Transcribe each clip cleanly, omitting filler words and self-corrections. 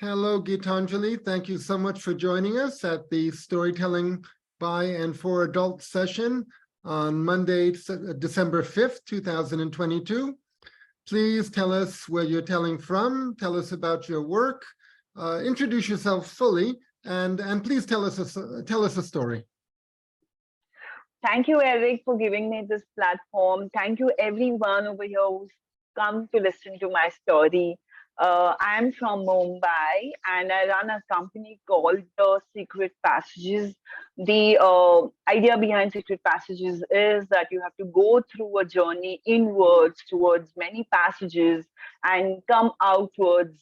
Hello, Geetanjali. Thank you so much for joining us at the Storytelling by and for Adults session on Monday, December 5th, 2022. Please tell us where you're telling from, tell us about your work, introduce yourself fully, and please tell us a story. Thank you, Eric, for giving me this platform. Thank you, everyone over here who's come to listen to my story. I'm from Mumbai and I run a company called The Secret Passages. The idea behind Secret Passages is that you have to go through a journey inwards towards many passages and come outwards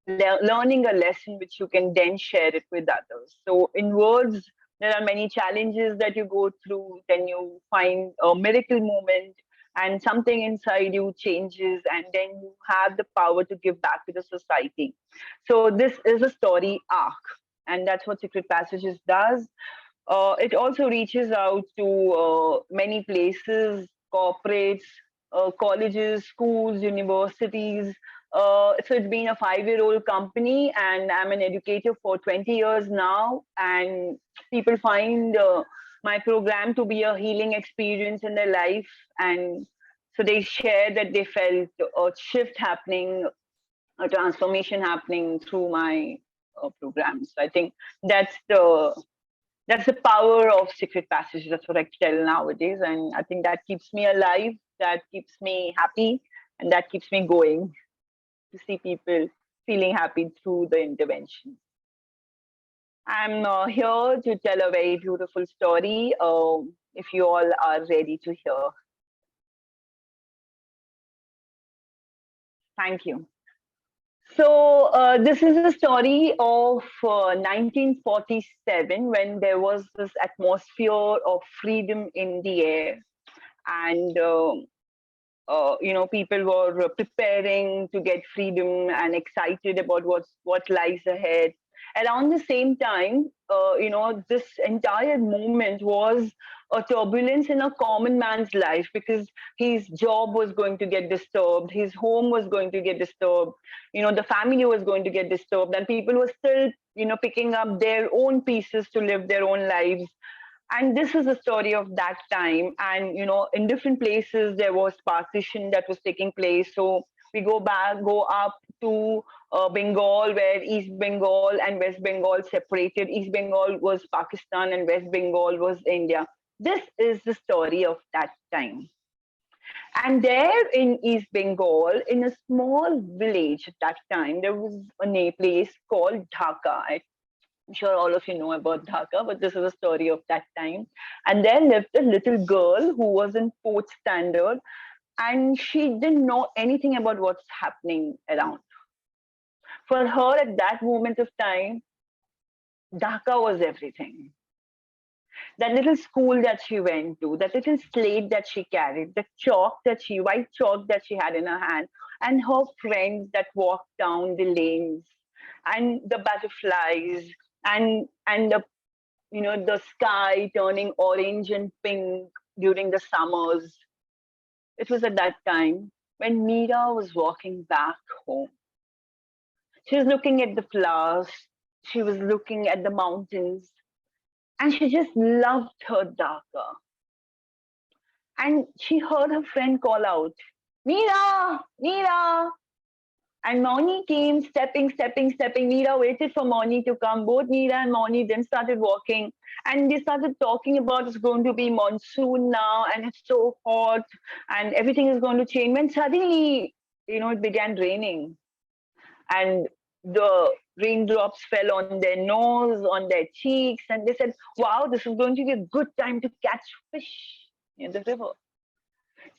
learning a lesson which you can then share it with others. So inwards, there are many challenges that you go through, then you find a miracle moment and something inside you changes and then you have the power to give back to the society. So this is a story arc and that's what Secret Passages does. It also reaches out to many places, corporates, colleges, schools, universities. So it's been a 5-year-old company, and I'm an educator for 20 years now. And people find my program to be a healing experience in their life, and so they share that they felt a shift happening, a transformation happening through my programs. So I think that's the power of Secret Passage. That's what I tell nowadays. And I think that keeps me alive, that keeps me happy, and that keeps me going to see people feeling happy through the intervention. I'm here to tell a very beautiful story if you all are ready to hear. Thank you. So this is a story of 1947 when there was this atmosphere of freedom in the air, and people were preparing to get freedom and excited about what lies ahead. Around the same time, this entire movement was a turbulence in a common man's life because his job was going to get disturbed, his home was going to get disturbed, the family was going to get disturbed, and people were still, picking up their own pieces to live their own lives. And this is a story of that time. And in different places there was partition that was taking place. So we go up to Bengal, where East Bengal and West Bengal separated. East Bengal was Pakistan and West Bengal was India. This is the story of that time. And there in East Bengal, in a small village at that time, there was a place called Dhaka. I'm sure all of you know about Dhaka, but this is a story of that time. And there lived a little girl who was in fourth standard, and she didn't know anything about what's happening around. For her, at that moment of time, Dhaka was everything. That little school that she went to, that little slate that she carried, the white chalk that she had in her hand, and her friends that walked down the lanes, and the butterflies, and the sky turning orange and pink during the summers. It was at that time when Meera was walking back home. She was looking at the flowers, she was looking at the mountains, and she just loved her Dhaka. And she heard her friend call out, Meera, Meera. And Mauni came stepping. Meera waited for Mauni to come. Both Meera and Mauni then started walking. And they started talking about it's going to be monsoon now and it's so hot and everything is going to change. When suddenly, it began raining. And the raindrops fell on their nose, on their cheeks. And they said, wow, this is going to be a good time to catch fish in the river.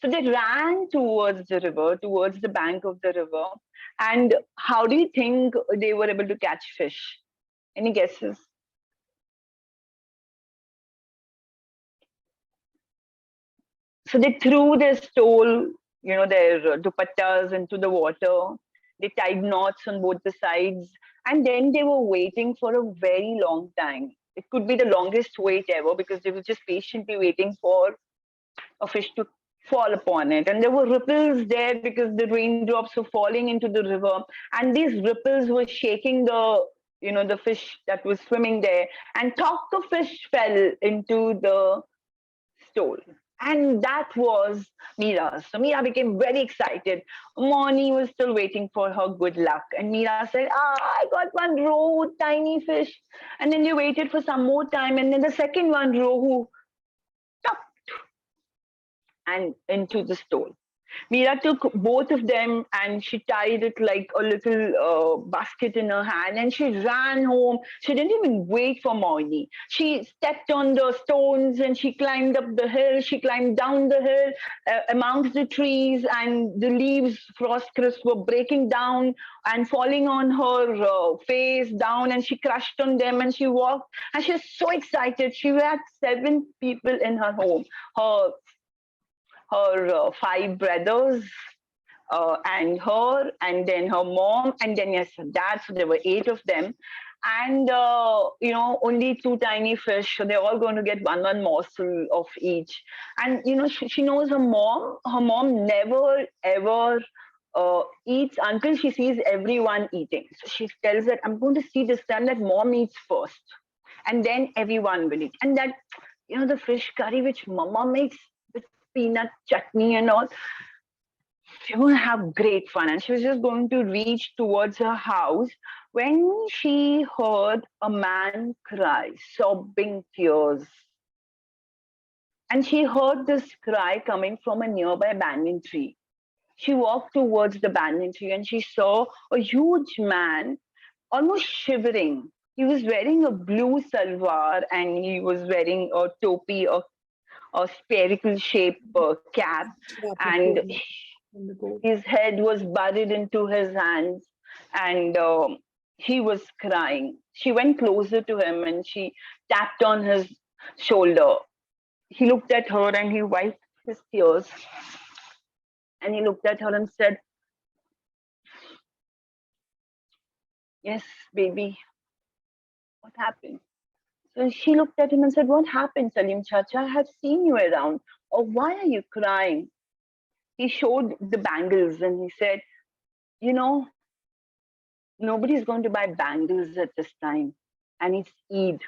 So they ran towards the river, towards the bank of the river. And how do you think they were able to catch fish? Any guesses? So they threw their stole, their dupattas into the water. They tied knots on both the sides. And then they were waiting for a very long time. It could be the longest wait ever because they were just patiently waiting for a fish to fall upon it. And there were ripples there because the raindrops were falling into the river. And these ripples were shaking the fish that was swimming there. And top the fish fell into the stole. And that was Meera. So Meera became very excited. Moni was still waiting for her good luck. And Meera said, I got one roe, tiny fish. And then they waited for some more time. And then the second one, rohu, and into the stone. Meera took both of them and she tied it like a little basket in her hand and she ran home. She didn't even wait for Moini. She stepped on the stones and she climbed up the hill. She climbed down the hill amongst the trees, and the leaves, frost crisps, were breaking down and falling on her face down, and she crushed on them and she walked. And she was so excited. She had 7 people in her home. Her 5 brothers and her, and then her mom, and then yes, her dad. So there were 8 of them, and only 2 tiny fish. So they're all going to get one morsel of each. And she knows her mom. Her mom never ever eats until she sees everyone eating. So she tells that I'm going to see this time that mom eats first, and then everyone will eat. And that the fish curry which mama makes, peanut chutney and all, she was going to have great fun. And she was just going to reach towards her house when she heard a man cry, sobbing tears. And she heard this cry coming from a nearby banyan tree. She walked towards the banyan tree and she saw a huge man, almost shivering. He was wearing a blue salwar and he was wearing a topi, a spherical shaped cap, and his head was buried into his hands, and he was crying. She went closer to him and she tapped on his shoulder. He looked at her and he wiped his tears, and he looked at her and said, yes, baby, what happened? So she looked at him and said, what happened, Salim Chacha? I have seen you around. Oh, why are you crying? He showed the bangles and he said, nobody's going to buy bangles at this time. And it's Eid.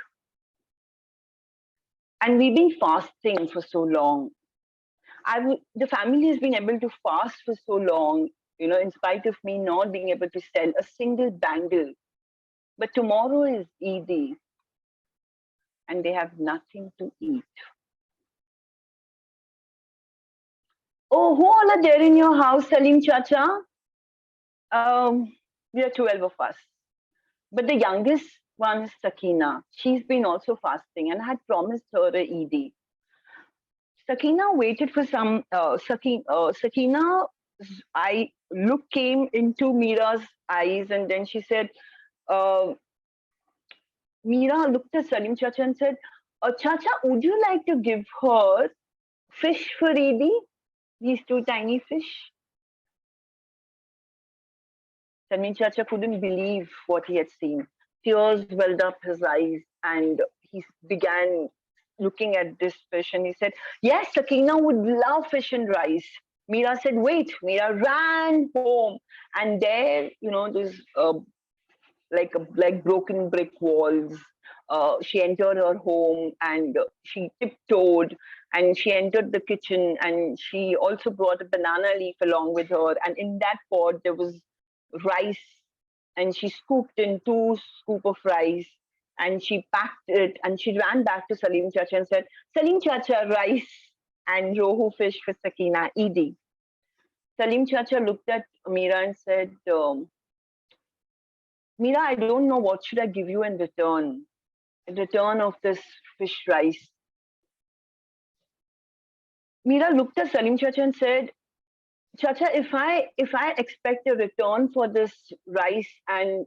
And we've been fasting for so long. The family has been able to fast for so long, in spite of me not being able to sell a single bangle. But tomorrow is Eid. And they have nothing to eat. Oh, who all are there in your house, Salim Chacha? We are 12 of us. But the youngest one is Sakina. She's been also fasting and I had promised her a Eid. Sakina waited for some, Sakina, look came into Meera's eyes, and then she said, Meera looked at Salim Chacha and said, Chacha, would you like to give her fish for Eid? These 2 tiny fish? Salim Chacha couldn't believe what he had seen. Tears welled up his eyes and he began looking at this fish and he said, yes, Sakina would love fish and rice. Meera said, wait. Meera ran home, and there, there's like broken brick walls. She entered her home and she tiptoed and she entered the kitchen, and she also brought a banana leaf along with her. And in that pot, there was rice, and she scooped in 2 scoops of rice and she packed it and she ran back to Salim Chacha and said, Salim Chacha, rice and rohu fish for Sakina, Eid. Salim Chacha looked at Meera and said, Meera, I don't know what should I give you in return of this fish rice. Meera looked at Salim Chacha and said, Chacha, if I expect a return for this rice and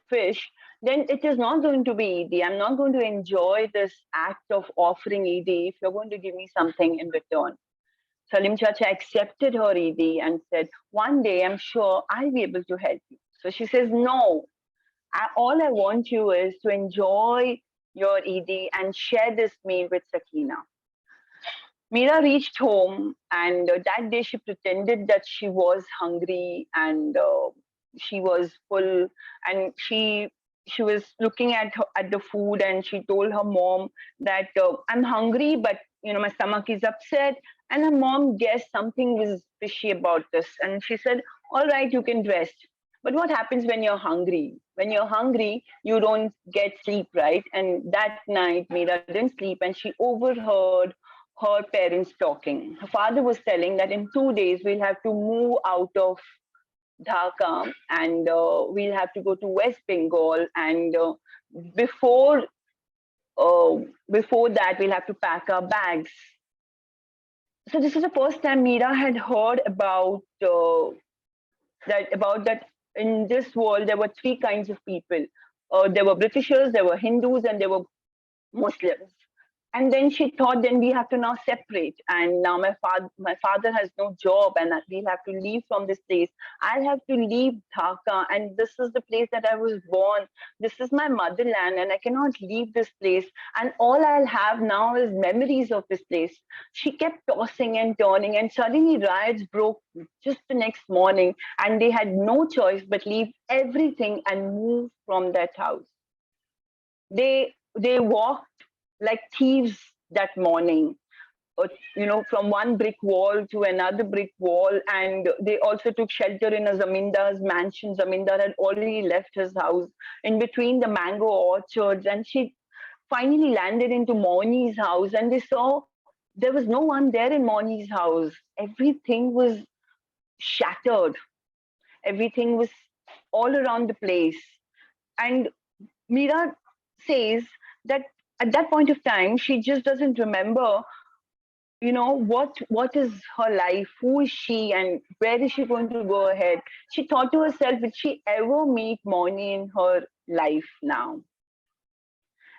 fish, then it is not going to be Eid. I'm not going to enjoy this act of offering Eid if you're going to give me something in return. Salim Chacha accepted her Eid and said, one day I'm sure I'll be able to help you. So she says, no, all I want you is to enjoy your Eid and share this meal with Sakina. Mira reached home, and that day she pretended that she was hungry and she was full, and she was looking at the food, and she told her mom that I'm hungry, but my stomach is upset. And her mom guessed something was fishy about this, and she said, "All right, you can rest." But what happens when you're hungry? When you're hungry, you don't get sleep, right? And that night, Mira didn't sleep, and she overheard her parents talking. Her father was telling that in 2 days we'll have to move out of Dhaka, and we'll have to go to West Bengal, and before uh, before that we'll have to pack our bags. So this is the first time Mira had heard about that in this world there were three kinds of people. There were Britishers, there were Hindus, and there were Muslims. And then she thought, then we have to now separate. And now my father has no job, and we'll have to leave from this place. I'll have to leave Dhaka, and this is the place that I was born. This is my motherland, and I cannot leave this place. And all I'll have now is memories of this place. She kept tossing and turning, and suddenly riots broke just the next morning, and they had no choice but leave everything and move from that house. They walked like thieves that morning, from one brick wall to another brick wall. And they also took shelter in a zamindar's mansion. Zamindar had already left his house in between the mango orchards. And she finally landed into Moni's house, and they saw there was no one there in Moni's house. Everything was shattered, everything was all around the place. And Mira says that at that point of time, she just doesn't remember, what is her life, who is she, and where is she going to go ahead. She thought to herself, will she ever meet Moni in her life now?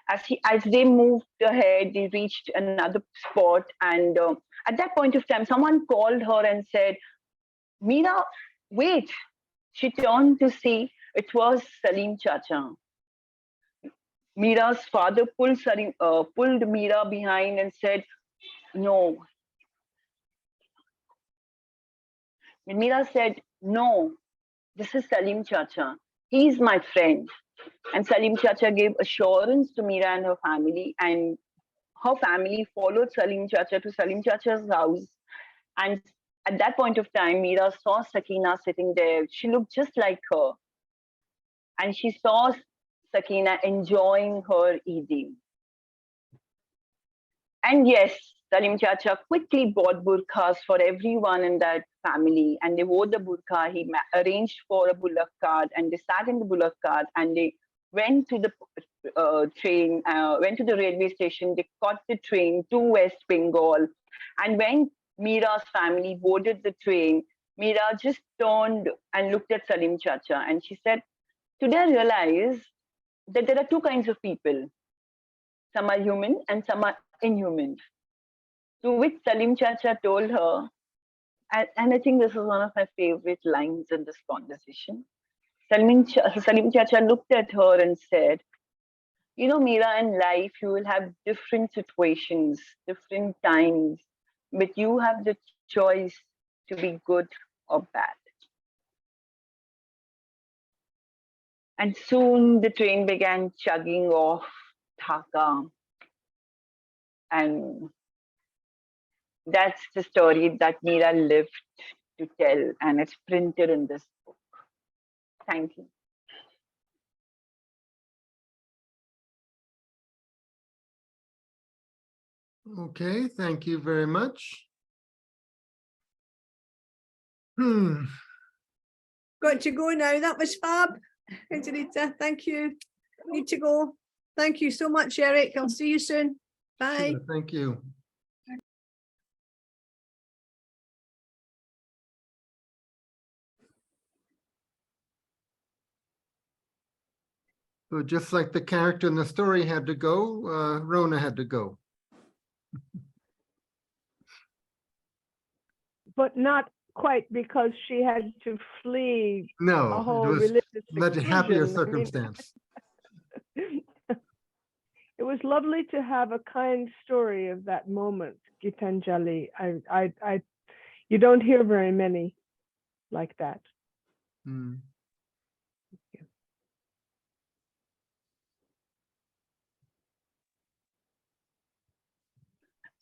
As they moved ahead, they reached another spot, and at that point of time, someone called her and said, Mira, wait. She turned to see it was Salim Chacha. Mira's father pulled Mira behind and said, "No." And Mira said, "No, this is Salim Chacha. He's my friend." And Salim Chacha gave assurance to Mira and her family, and her family followed Salim Chacha to Salim Chacha's house. And at that point of time, Mira saw Sakina sitting there. She looked just like her. And she saw Sakina enjoying her eating. And yes, Salim Chacha quickly bought burqas for everyone in that family, and they wore the burqa. He arranged for a bullock cart, and they sat in the bullock cart, and they went to the went to the railway station. They caught the train to West Bengal. And when Mira's family boarded the train, Mira just turned and looked at Salim Chacha, and she said, "Today I realize that there are two kinds of people. Some are human and some are inhuman." To which Salim Chacha told her, and I think this is one of my favorite lines in this conversation. Salim Chacha looked at her and said, Mira, in life you will have different situations, different times, but you have the choice to be good or bad. And soon the train began chugging off Dhaka. And that's the story that Mira lived to tell, and it's printed in this book. Thank you. Okay, thank you very much. Got to go now. That was fab. Angelita, thank you. Need to go. Thank you so much, Eric. I'll see you soon. Bye. Sure, thank you. So just like the character in the story had to go, Rona had to go. But not quite, because she had to flee a No, whole it was religious much happier exclusion. I mean, circumstance. it was lovely to have a kind story of that moment Geetanjali. You don't hear very many like that. Hmm.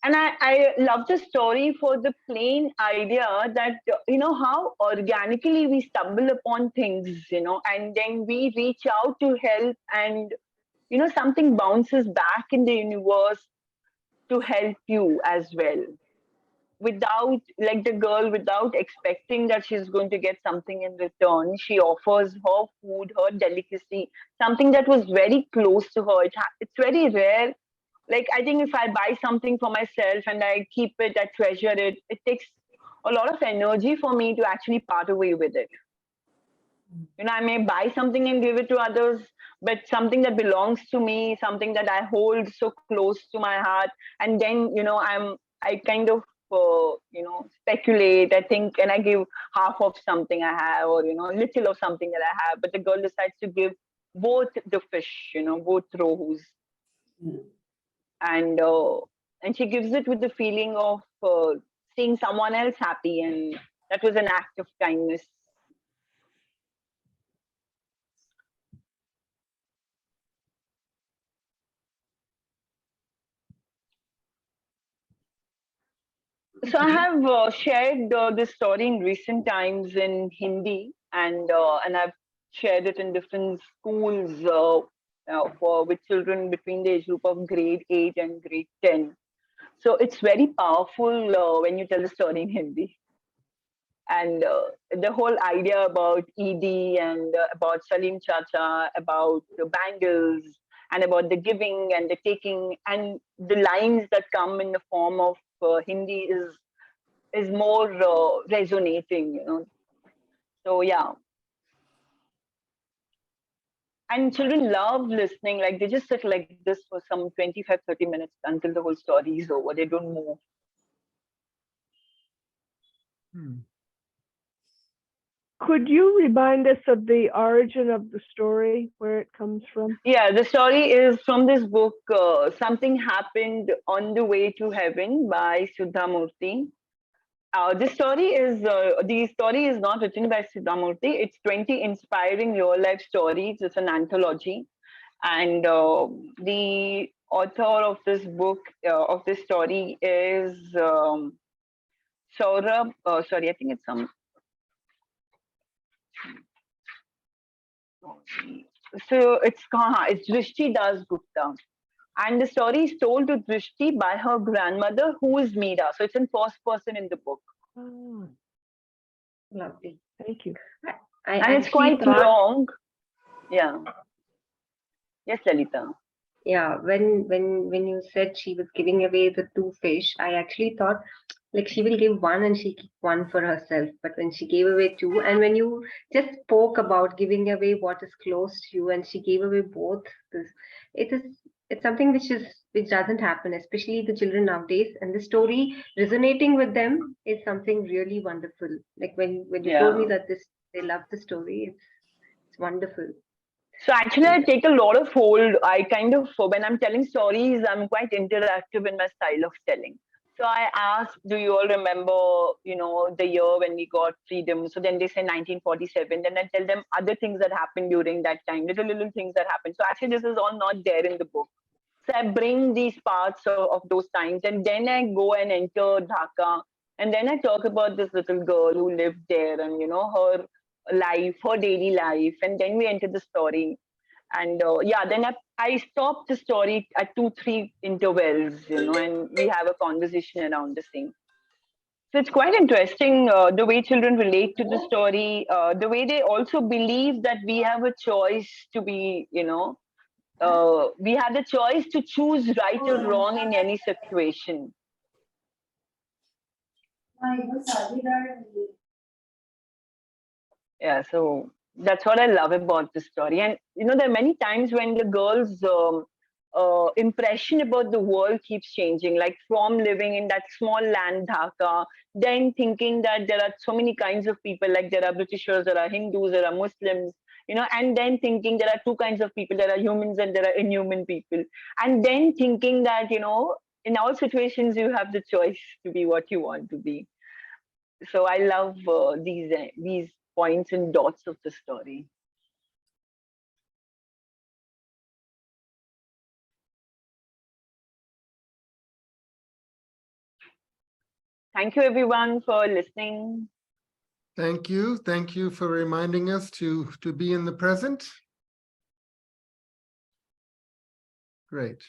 And I love the story for the plain idea that, how organically we stumble upon things, and then we reach out to help, and, something bounces back in the universe to help you as well. Without, like the girl, without expecting that she's going to get something in return, she offers her food, her delicacy, something that was very close to her. It's very rare. Like, I think if I buy something for myself and I keep it, I treasure it, it takes a lot of energy for me to actually part away with it. I may buy something and give it to others, but something that belongs to me, something that I hold so close to my heart, and then, I kind of, speculate, I think, and I give half of something I have, or, little of something that I have, but the girl decides to give both the fish, both rohus. And she gives it with the feeling of seeing someone else happy, and that was an act of kindness. So I have shared this story in recent times in Hindi, and I've shared it in different schools for with children between the age group of grade 8 and grade 10. So it's very powerful when you tell the story in Hindi. And the whole idea about ED, and about Salim Chacha, about the bangles, and about the giving and the taking, and the lines that come in the form of Hindi is more resonating, So yeah, and children love listening. Like, they just sit like this for some 25, 30 minutes until the whole story is over. They don't move. Hmm. Could you remind us of the origin of the story, where it comes from? Yeah, the story is from this book, Something Happened on the Way to Heaven by Siddha Murti. The story is not written by Siddha Murti. It's 20 inspiring real life stories. It's an anthology. And the author of this book, of this story, is Saurabh. Sorry, I think it's some. So it's Drishti Dasgupta. And the story is told to Drishti by her grandmother, who is Meera. So it's in first person in the book. Oh, Lovely. thank you. And it's quite long. Yeah. Yes, Lalita. Yeah, when you said she was giving away the two fish, I actually thought like she will give one and she keep one for herself. But when she gave away two, and when you just spoke about giving away what is close to you, and she gave away both, this it's something which doesn't happen, especially the children nowadays. And the story resonating with them is something really wonderful. Like when you told me that they love the story, it's wonderful. So actually, I take a lot of hold. I kind of, when I'm telling stories, I'm quite interactive in my style of telling. So I ask, do you all remember, the year when we got freedom? So then they say 1947. Then I tell them other things that happened during that time, little things that happened. So actually, this is all not there in the book. So I bring these parts of those times, and then I go and enter Dhaka, and then I talk about this little girl who lived there, and her life, her daily life, and then we enter the story. And then I stop the story at 2-3 intervals, and we have a conversation around the same. So it's quite interesting the way children relate to the story, the way they also believe that we have a choice to be, we have the choice to choose right or wrong in any situation. Yeah, so that's what I love about the story. And there are many times when the girl's impression about the world keeps changing, like from living in that small land Dhaka, then thinking that there are so many kinds of people, like there are Britishers, there are Hindus, there are Muslims, and then thinking there are two kinds of people, there are humans and there are inhuman people, and then thinking that in all situations, you have the choice to be what you want to be. So I love these points and dots of the story. Thank you, everyone, for listening. Thank you. Thank you for reminding us to be in the present. Great.